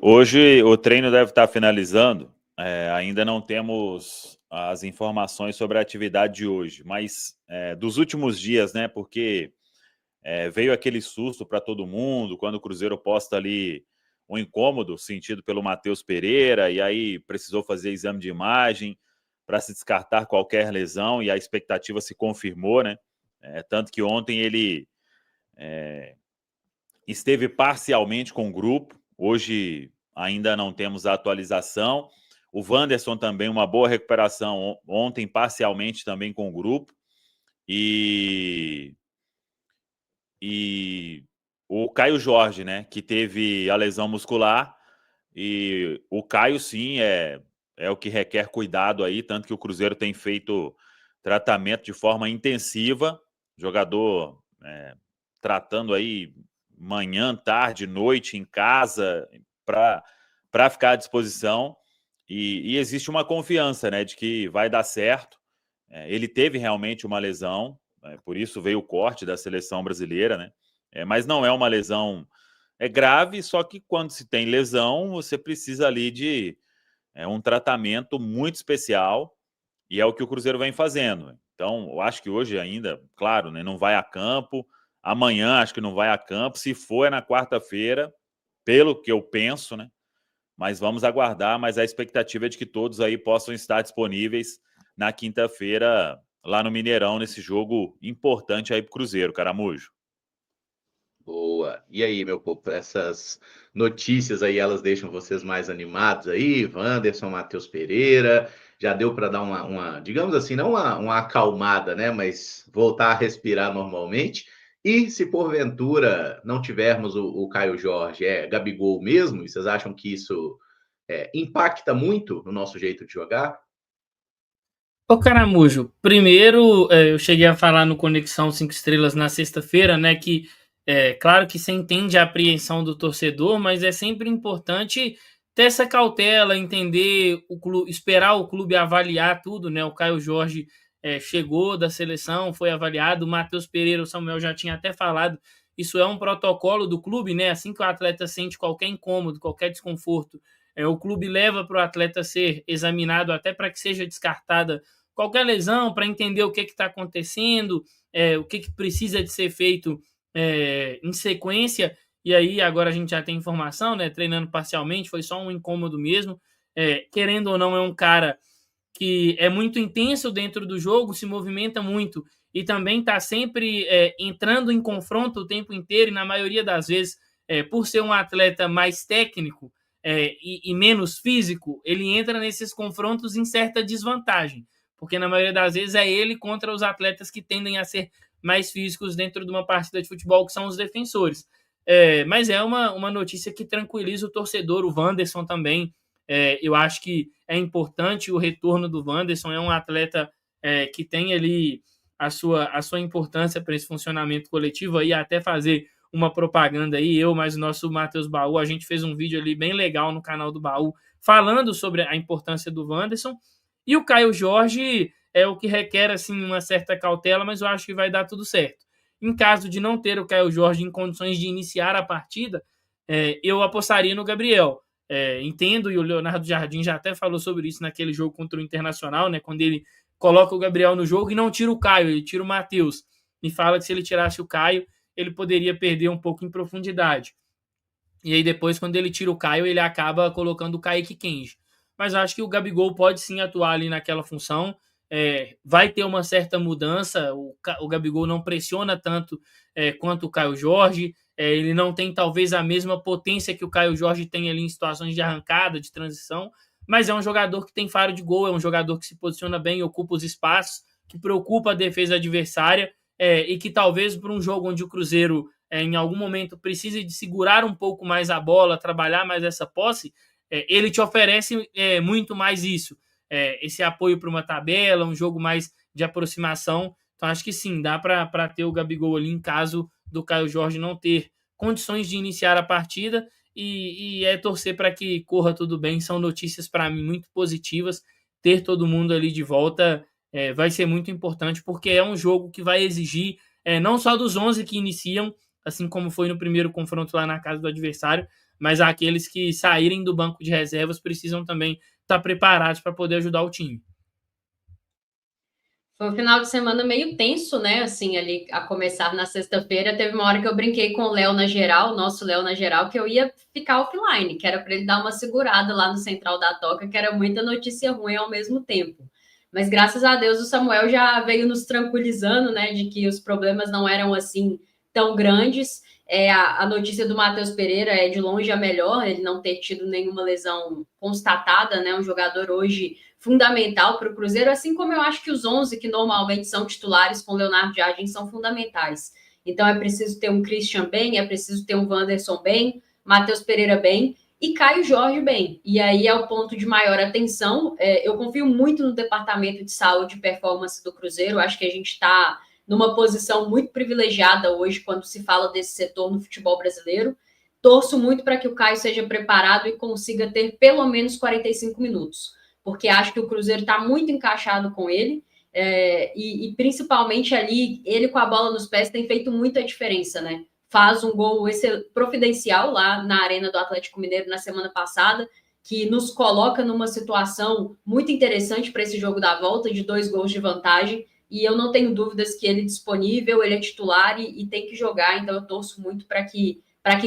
Hoje o treino deve estar finalizando. Ainda não temos as informações sobre a atividade de hoje, mas dos últimos dias, né? Porque veio aquele susto para todo mundo quando o Cruzeiro posta ali um incômodo sentido pelo Matheus Pereira, e aí precisou fazer exame de imagem para se descartar qualquer lesão, e a expectativa se confirmou, né? Tanto que ontem ele esteve parcialmente com o grupo, hoje ainda não temos a atualização. O Wanderson também, uma boa recuperação ontem, parcialmente também com o grupo. E o Caio Jorge, né, que teve a lesão muscular. E o Caio, sim, é o que requer cuidado aí, tanto que o Cruzeiro tem feito tratamento de forma intensiva. Jogador tratando aí manhã, tarde, noite, em casa, para ficar à disposição. E existe uma confiança, né, de que vai dar certo. Ele teve realmente uma lesão, por isso veio o corte da seleção brasileira, né? Mas não é uma lesão grave, só que quando se tem lesão, você precisa ali de um tratamento muito especial, e é o que o Cruzeiro vem fazendo. Então, eu acho que hoje ainda, claro, né, não vai a campo. Amanhã acho que não vai a campo. Se for, é na quarta-feira, pelo que eu penso, né? Mas vamos aguardar, mas a expectativa é de que todos aí possam estar disponíveis na quinta-feira, lá no Mineirão, nesse jogo importante aí pro Cruzeiro, Caramujo. Boa. E aí, meu povo, essas notícias aí, elas deixam vocês mais animados aí? Wanderson, Matheus Pereira, já deu para dar digamos assim, não uma acalmada, né? Mas voltar a respirar normalmente. E se porventura não tivermos o Caio Jorge, Gabigol mesmo, e vocês acham que isso impacta muito no nosso jeito de jogar? Ô Caramujo, primeiro eu cheguei a falar no Conexão 5 Estrelas na sexta-feira, né, que claro que você entende a apreensão do torcedor, mas é sempre importante ter essa cautela, entender o clube, esperar o clube avaliar tudo, né? O Caio Jorge chegou da seleção, foi avaliado, o Matheus Pereira, o Samuel já tinha até falado, isso é um protocolo do clube, né? Assim que o atleta sente qualquer incômodo, qualquer desconforto, o clube leva para o atleta ser examinado até para que seja descartada qualquer lesão, para entender o que está acontecendo, o que precisa de ser feito em sequência. E aí agora a gente já tem informação, né? Treinando parcialmente, foi só um incômodo mesmo. Querendo ou não, é um cara que é muito intenso dentro do jogo, se movimenta muito e também está sempre entrando em confronto o tempo inteiro, e na maioria das vezes, por ser um atleta mais técnico e menos físico, ele entra nesses confrontos em certa desvantagem, porque na maioria das vezes é ele contra os atletas que tendem a ser mais físicos dentro de uma partida de futebol, que são os defensores. Mas é uma notícia que tranquiliza o torcedor, o Wanderson também. Eu acho que é importante o retorno do Wanderson, é um atleta que tem ali a sua importância para esse funcionamento coletivo, aí até fazer uma propaganda aí, eu mais o nosso Matheus Baú, a gente fez um vídeo ali bem legal no canal do Baú, falando sobre a importância do Wanderson, e o Caio Jorge é o que requer assim uma certa cautela, mas eu acho que vai dar tudo certo. Em caso de não ter o Caio Jorge em condições de iniciar a partida, eu apostaria no Gabriel. Entendo, e o Leonardo Jardim já até falou sobre isso naquele jogo contra o Internacional, né, quando ele coloca o Gabriel no jogo e não tira o Caio, ele tira o Matheus. E fala que se ele tirasse o Caio, ele poderia perder um pouco em profundidade. E aí depois, quando ele tira o Caio, ele acaba colocando o Kaique Kenji. Mas eu acho que o Gabigol pode sim atuar ali naquela função. Vai ter uma certa mudança. O Gabigol não pressiona tanto quanto o Caio Jorge. Ele não tem talvez a mesma potência que o Caio Jorge tem ali em situações de arrancada, de transição. Mas é um jogador que tem faro de gol, é um jogador que se posiciona bem, ocupa os espaços, que preocupa a defesa adversária e que talvez para um jogo onde o Cruzeiro em algum momento precise de segurar um pouco mais a bola, trabalhar mais essa posse, ele te oferece muito mais isso. Esse apoio para uma tabela, um jogo mais de aproximação. Então acho que sim, dá para ter o Gabigol ali em caso do Caio Jorge não ter condições de iniciar a partida, e torcer para que corra tudo bem. São notícias para mim muito positivas. Ter todo mundo ali de volta vai ser muito importante, porque é um jogo que vai exigir não só dos 11 que iniciam, assim como foi no primeiro confronto lá na casa do adversário, mas aqueles que saírem do banco de reservas precisam também estar preparados para poder ajudar o time. Foi um final de semana meio tenso, né? Assim, ali a começar na sexta-feira, teve uma hora que eu brinquei com o Léo na geral, nosso Léo na geral, que eu ia ficar offline, que era para ele dar uma segurada lá no Central da Toca, que era muita notícia ruim ao mesmo tempo. Mas graças a Deus o Samuel já veio nos tranquilizando, né? De que os problemas não eram assim tão grandes. A notícia do Matheus Pereira é de longe a melhor, ele não ter tido nenhuma lesão constatada, né? Um jogador hoje fundamental para o Cruzeiro, assim como eu acho que os 11 que normalmente são titulares com Leonardo Jardim são fundamentais. Então é preciso ter um Christian bem, é preciso ter um Wanderson bem, Matheus Pereira bem e Caio Jorge bem. E aí é o ponto de maior atenção. Eu confio muito no departamento de saúde e performance do Cruzeiro, acho que a gente está numa posição muito privilegiada hoje quando se fala desse setor no futebol brasileiro. Torço muito para que o Caio seja preparado e consiga ter pelo menos 45 minutos, porque acho que o Cruzeiro está muito encaixado com ele, e principalmente ali, ele com a bola nos pés tem feito muita diferença, né? Faz um gol providencial lá na Arena do Atlético Mineiro na semana passada, que nos coloca numa situação muito interessante para esse jogo da volta, de 2 gols de vantagem, e eu não tenho dúvidas que ele é disponível, ele é titular e tem que jogar, então eu torço muito para que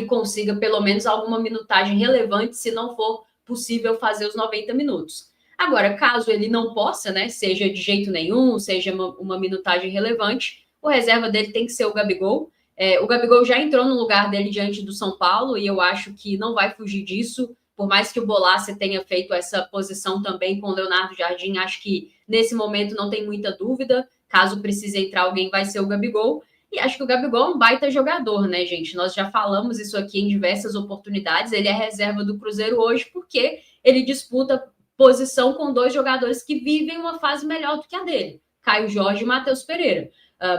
consiga pelo menos alguma minutagem relevante, se não for possível fazer os 90 minutos. Agora, caso ele não possa, né, seja de jeito nenhum, seja uma minutagem relevante, o reserva dele tem que ser o Gabigol. O Gabigol já entrou no lugar dele diante do São Paulo e eu acho que não vai fugir disso, por mais que o Bolasie tenha feito essa posição também com o Leonardo Jardim, acho que nesse momento não tem muita dúvida, caso precise entrar alguém vai ser o Gabigol. E acho que o Gabigol é um baita jogador, né, gente? Nós já falamos isso aqui em diversas oportunidades. Ele é reserva do Cruzeiro hoje porque ele disputa posição com 2 jogadores que vivem uma fase melhor do que a dele, Caio Jorge e Matheus Pereira.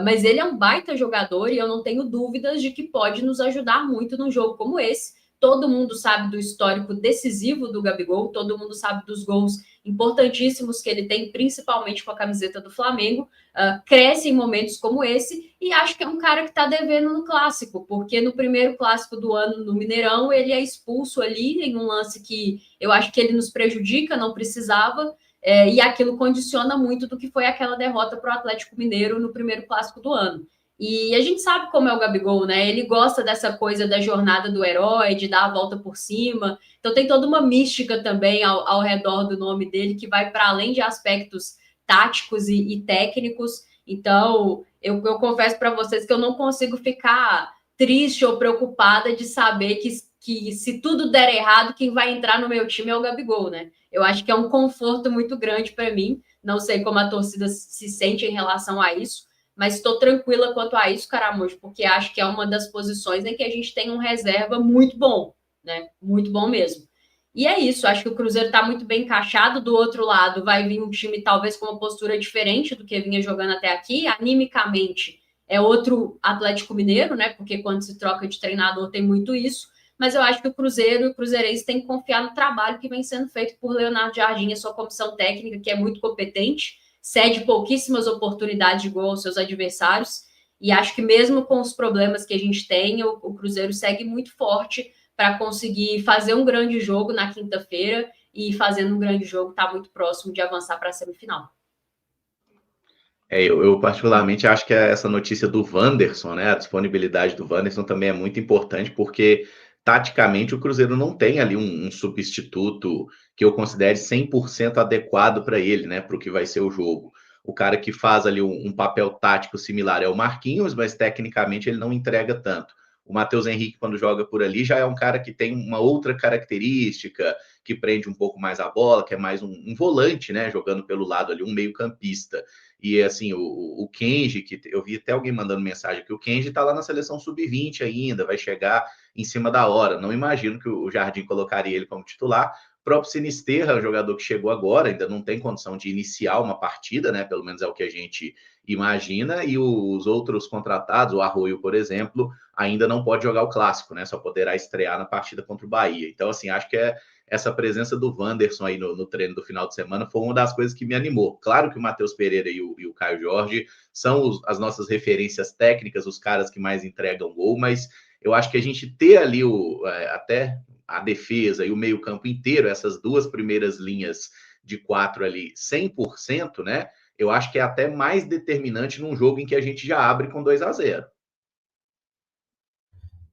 Mas ele é um baita jogador e eu não tenho dúvidas de que pode nos ajudar muito num jogo como esse. Todo mundo sabe do histórico decisivo do Gabigol, todo mundo sabe dos gols importantíssimos que ele tem, principalmente com a camiseta do Flamengo, cresce em momentos como esse, e acho que é um cara que está devendo no Clássico, porque no primeiro Clássico do ano, no Mineirão, ele é expulso ali em um lance que eu acho que ele nos prejudica, não precisava, e aquilo condiciona muito do que foi aquela derrota para o Atlético Mineiro no primeiro Clássico do ano. E a gente sabe como é o Gabigol, né? Ele gosta dessa coisa da jornada do herói, de dar a volta por cima. Então tem toda uma mística também ao redor do nome dele, que vai para além de aspectos táticos e técnicos. Então, eu confesso para vocês que eu não consigo ficar triste ou preocupada de saber que se tudo der errado, quem vai entrar no meu time é o Gabigol, né? Eu acho que é um conforto muito grande para mim. Não sei como a torcida se sente em relação a isso, mas estou tranquila quanto a isso, Caramujo, porque acho que é uma das posições em que a gente tem um reserva muito bom, né? Muito bom mesmo. E é isso, acho que o Cruzeiro está muito bem encaixado. Do outro lado, vai vir um time talvez com uma postura diferente do que vinha jogando até aqui. Animicamente, é outro Atlético Mineiro, né? Porque quando se troca de treinador tem muito isso. Mas eu acho que o Cruzeiro e o Cruzeirense têm que confiar no trabalho que vem sendo feito por Leonardo Jardim e a sua comissão técnica, que é muito competente, cede pouquíssimas oportunidades de gol aos seus adversários, e acho que mesmo com os problemas que a gente tem, o Cruzeiro segue muito forte para conseguir fazer um grande jogo na quinta-feira, e fazendo um grande jogo está muito próximo de avançar para a semifinal. Eu particularmente acho que essa notícia do Wanderson, né, a disponibilidade do Wanderson também é muito importante, porque taticamente o Cruzeiro não tem ali um substituto que eu considere 100% adequado para ele, né, para o que vai ser o jogo. O cara que faz ali um papel tático similar é o Marquinhos, mas tecnicamente ele não entrega tanto. O Matheus Henrique, quando joga por ali, já é um cara que tem uma outra característica, que prende um pouco mais a bola, que é mais um volante, né, jogando pelo lado ali, um meio-campista. E assim, o Kenji, que eu vi até alguém mandando mensagem que o Kenji tá lá na seleção sub-20 ainda, vai chegar em cima da hora. Não imagino que o Jardim colocaria ele como titular. O próprio Sinisterra, jogador que chegou agora, ainda não tem condição de iniciar uma partida, né? Pelo menos é o que a gente imagina. E os outros contratados, o Arroio, por exemplo, ainda não pode jogar o clássico, né? Só poderá estrear na partida contra o Bahia. Então, assim, acho que essa presença do Wanderson aí no treino do final de semana foi uma das coisas que me animou. Claro que o Matheus Pereira e o Caio Jorge são as nossas referências técnicas, os caras que mais entregam gol, mas eu acho que a gente ter ali até a defesa e o meio-campo inteiro, essas duas primeiras linhas de 4 ali, 100%, né? Eu acho que é até mais determinante num jogo em que a gente já abre com 2-0.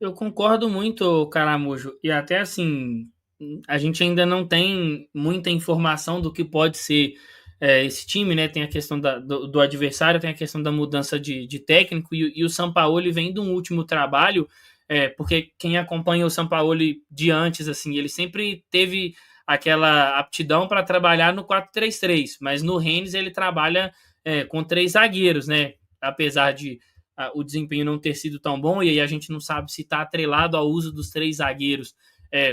Eu concordo muito, Caramujo. E até assim, a gente ainda não tem muita informação do que pode ser esse time, né? Tem a questão do adversário, tem a questão da mudança de técnico, e o Sampaoli vem de um último trabalho, porque quem acompanha o Sampaoli de antes, assim, ele sempre teve aquela aptidão para trabalhar no 4-3-3, mas no Rennes ele trabalha com 3 zagueiros, né? Apesar de o desempenho não ter sido tão bom, e aí a gente não sabe se está atrelado ao uso dos 3 zagueiros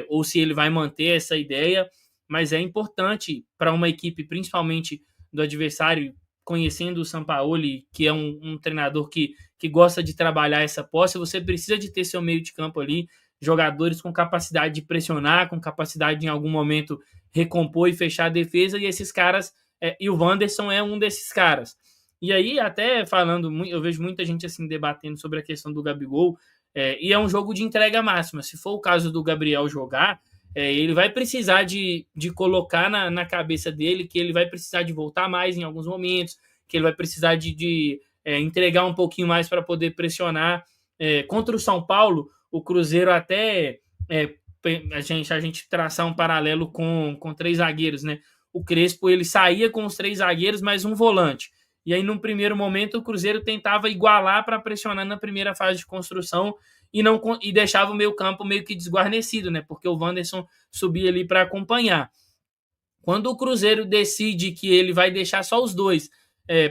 ou se ele vai manter essa ideia, mas é importante para uma equipe, principalmente do adversário, conhecendo o Sampaoli, que é um treinador que gosta de trabalhar essa posse, você precisa de ter seu meio de campo ali, jogadores com capacidade de pressionar, com capacidade de, em algum momento, recompor e fechar a defesa, e esses caras, e o Wanderson é um desses caras. E aí, até falando, eu vejo muita gente assim debatendo sobre a questão do Gabigol, e é um jogo de entrega máxima. Se for o caso do Gabriel jogar, ele vai precisar de colocar na cabeça dele que ele vai precisar de voltar mais em alguns momentos, que ele vai precisar de entregar um pouquinho mais para poder pressionar. Contra o São Paulo, o Cruzeiro até a gente traçar um paralelo com 3 zagueiros, né? O Crespo ele saía com os 3 zagueiros mais um volante. E aí, num primeiro momento, o Cruzeiro tentava igualar para pressionar na primeira fase de construção e deixava o meio campo meio que desguarnecido, né? Porque o Wanderson subia ali para acompanhar. Quando o Cruzeiro decide que ele vai deixar só os 2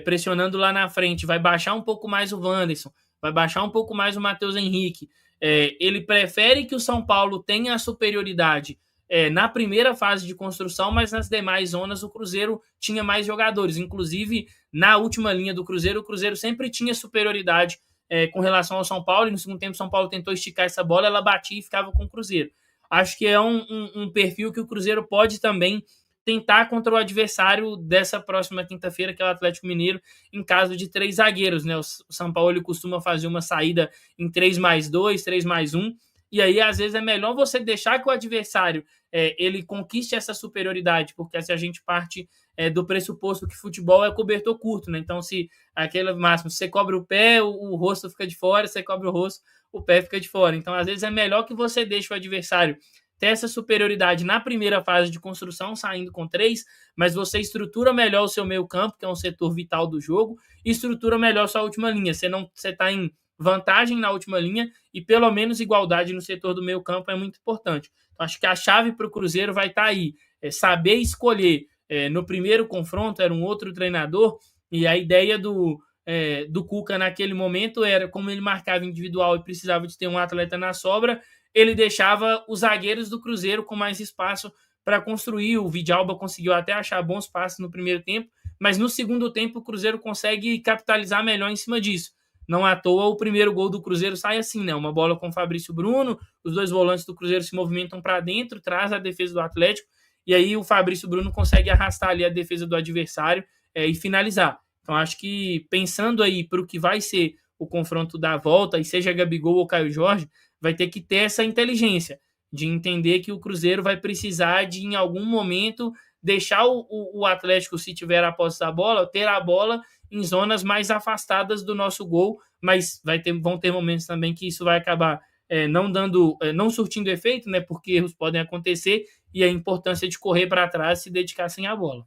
pressionando lá na frente, vai baixar um pouco mais o Wanderson, vai baixar um pouco mais o Matheus Henrique, ele prefere que o São Paulo tenha a superioridade na primeira fase de construção, mas nas demais zonas o Cruzeiro tinha mais jogadores. Inclusive, na última linha do Cruzeiro, o Cruzeiro sempre tinha superioridade com relação ao São Paulo, e no segundo tempo o São Paulo tentou esticar essa bola, ela batia e ficava com o Cruzeiro. Acho que é um perfil que o Cruzeiro pode também tentar contra o adversário dessa próxima quinta-feira, que é o Atlético Mineiro, em caso de 3 zagueiros, né? O São Paulo ele costuma fazer uma saída em 3+2, 3+1, e aí às vezes é melhor você deixar que o adversário ele conquiste essa superioridade, porque se a gente parte do pressuposto que futebol é cobertor curto, né? Então, se aquele máximo, você cobre o pé, o rosto fica de fora, você cobre o rosto, o pé fica de fora. Então, às vezes é melhor que você deixe o adversário ter essa superioridade na primeira fase de construção, saindo com 3, mas você estrutura melhor o seu meio campo, que é um setor vital do jogo, e estrutura melhor sua última linha. Você está em vantagem na última linha e pelo menos igualdade no setor do meio campo é muito importante. Então, acho que a chave para o Cruzeiro vai estar aí, saber escolher. No primeiro confronto era um outro treinador, e a ideia do Cuca naquele momento era, como ele marcava individual e precisava de ter um atleta na sobra, ele deixava os zagueiros do Cruzeiro com mais espaço para construir. O Vidalba conseguiu até achar bons passes no primeiro tempo, mas no segundo tempo o Cruzeiro consegue capitalizar melhor em cima disso. Não à toa o primeiro gol do Cruzeiro sai assim, né? Uma bola com o Fabrício Bruno, os 2 volantes do Cruzeiro se movimentam para dentro, traz a defesa do Atlético, e aí o Fabrício Bruno consegue arrastar ali a defesa do adversário e finalizar. Então acho que pensando aí para o que vai ser o confronto da volta, e seja Gabigol ou Caio Jorge, vai ter que ter essa inteligência de entender que o Cruzeiro vai precisar de, em algum momento, deixar o Atlético, se tiver a posse da bola, ter a bola em zonas mais afastadas do nosso gol, mas vão ter momentos também que isso vai acabar não surtindo efeito, né? Porque erros podem acontecer, e a importância de correr para trás e se dedicar sem a bola.